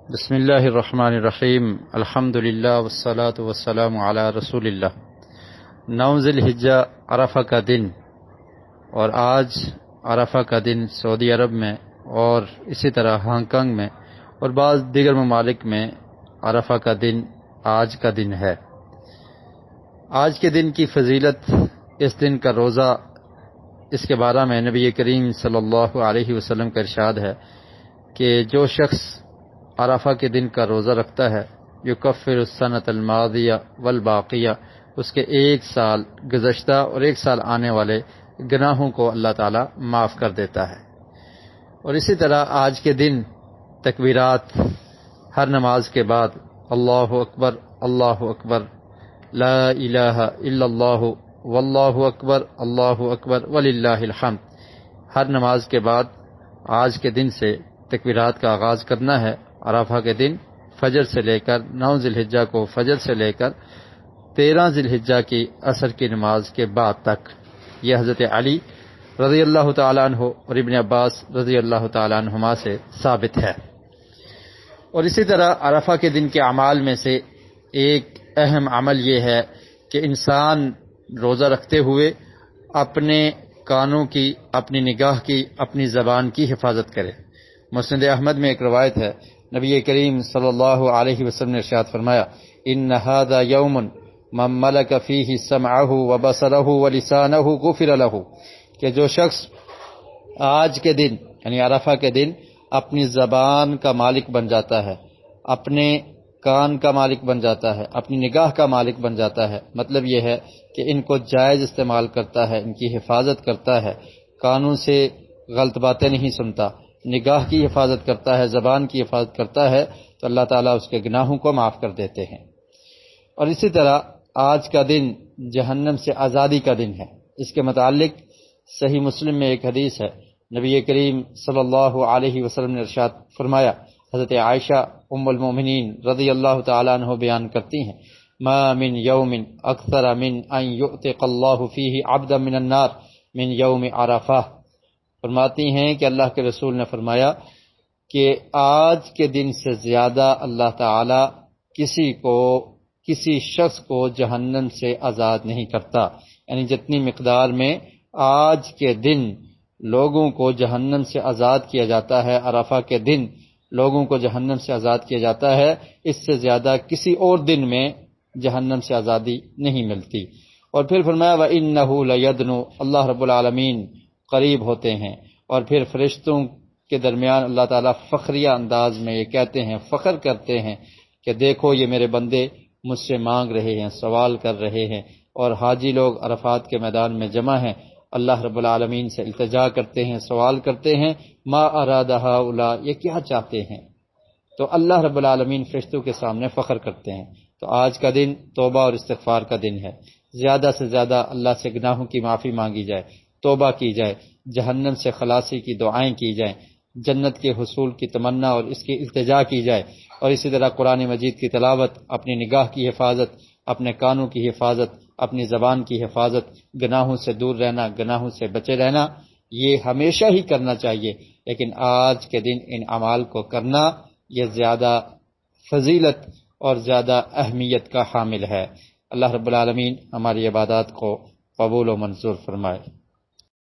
بسم اللہ الرحمن الرحیم الحمد للہ والصلاة والسلام علی رسول اللہ۔ 9 ذی الحجہ عرفہ کا دن، اور آج عرفہ کا دن سعودی عرب میں اور اسی طرح ہانگ کانگ میں اور بعض دیگر ممالک میں عرفہ کا دن آج کا دن ہے۔ آج کے دن کی فضیلت، اس دن کا روزہ، اس کے بارے میں نبی کریم صلی اللہ علیہ وسلم کا ارشاد ہے کہ جو شخص عرفہ کے دن کا روزہ رکھتا ہے، یکفر السنۃ الماضیہ والباقیہ، اس کے 1 سال گزشتہ اور 1 سال آنے والے گناہوں کو اللہ تعالیٰ معاف کر دیتا ہے۔ اور اسی طرح آج کے دن تکبیرات، ہر نماز کے بعد اللہ اکبر لا الہ الا اللہ واللہ اکبر وللہ الحمد، ہر نماز کے بعد آج کے دن سے تکبیرات کا آغاز کرنا ہے۔ عرفہ کے دن فجر سے لے کر 9 ذی الحجہ کو فجر سے لے کر 13 ذی الحجہ کی عصر کی نماز کے بعد تک۔ یہ حضرت علی رضی اللہ تعالیٰ عنہ اور ابن عباس رضی اللہ تعالیٰ عنہما سے ثابت ہے۔ اور اسی طرح عرفہ کے دن کے اعمال میں سے ایک اہم عمل یہ ہے کہ انسان روزہ رکھتے ہوئے اپنے کانوں کی، اپنی نگاہ کی، اپنی زبان کی حفاظت کرے۔ مسند احمد میں ایک روایت ہے، نبی کریم صلی اللہ علیہ وسلم نے ارشاد فرمایا، ان ھذا یوم من ملک فیہ سمعہ وبصرہ ولسانہ غفر لہ، کہ جو شخص آج کے دن یعنی عرفہ کے دن اپنی زبان کا مالک بن جاتا ہے، اپنے کان کا مالک بن جاتا ہے، اپنی نگاہ کا مالک بن جاتا ہے، مطلب یہ ہے کہ ان کو جائز استعمال کرتا ہے، ان کی حفاظت کرتا ہے، کانوں سے غلط باتیں نہیں سنتا، نگاہ کی حفاظت کرتا ہے، زبان کی حفاظت کرتا ہے، تو اللہ تعالیٰ اس کے گناہوں کو معاف کر دیتے ہیں۔ اور اسی طرح آج کا دن جہنم سے آزادی کا دن ہے۔ اس کے متعلق صحیح مسلم میں ایک حدیث ہے، نبی کریم صلی اللہ علیہ وسلم نے ارشاد فرمایا، حضرت عائشہ ام المومنین رضی اللہ تعالیٰ عنہ بیان کرتی ہیں، ما من یوم اکثر من ان یعتق اللہ فیہ عبدا من النار من یوم عرفہ، فرماتی ہیں کہ اللہ کے رسول نے فرمایا کہ آج کے دن سے زیادہ اللہ تعالی کسی شخص کو جہنم سے آزاد نہیں کرتا، یعنی جتنی مقدار میں آج کے دن لوگوں کو جہنم سے آزاد کیا جاتا ہے، عرفہ کے دن لوگوں کو جہنم سے آزاد کیا جاتا ہے، اس سے زیادہ کسی اور دن میں جہنم سے آزادی نہیں ملتی۔ اور پھر فرمایا وَإِنَّهُ لَيَدْنُو، اللہ رب العالمین قریب ہوتے ہیں، اور پھر فرشتوں کے درمیان اللہ تعالیٰ فخریہ انداز میں یہ کہتے ہیں، فخر کرتے ہیں کہ دیکھو یہ میرے بندے مجھ سے مانگ رہے ہیں، سوال کر رہے ہیں، اور حاجی لوگ عرفات کے میدان میں جمع ہیں، اللہ رب العالمین سے التجا کرتے ہیں، سوال کرتے ہیں، ما اراد ہؤلاء، یہ کیا چاہتے ہیں؟ تو اللہ رب العالمین فرشتوں کے سامنے فخر کرتے ہیں۔ تو آج کا دن توبہ اور استغفار کا دن ہے، زیادہ سے زیادہ اللہ سے گناہوں کی معافی مانگی جائے، توبہ کی جائے، جہنم سے خلاصی کی دعائیں کی جائیں، جنت کے حصول کی تمنا اور اس کی التجا کی جائے، اور اسی طرح قرآن مجید کی تلاوت، اپنی نگاہ کی حفاظت، اپنے کانوں کی حفاظت، اپنی زبان کی حفاظت، گناہوں سے دور رہنا، گناہوں سے بچے رہنا، یہ ہمیشہ ہی کرنا چاہیے، لیکن آج کے دن ان اعمال کو کرنا یہ زیادہ فضیلت اور زیادہ اہمیت کا حامل ہے۔ اللہ رب العالمین ہماری عبادات کو قبول و منظور فرمائے۔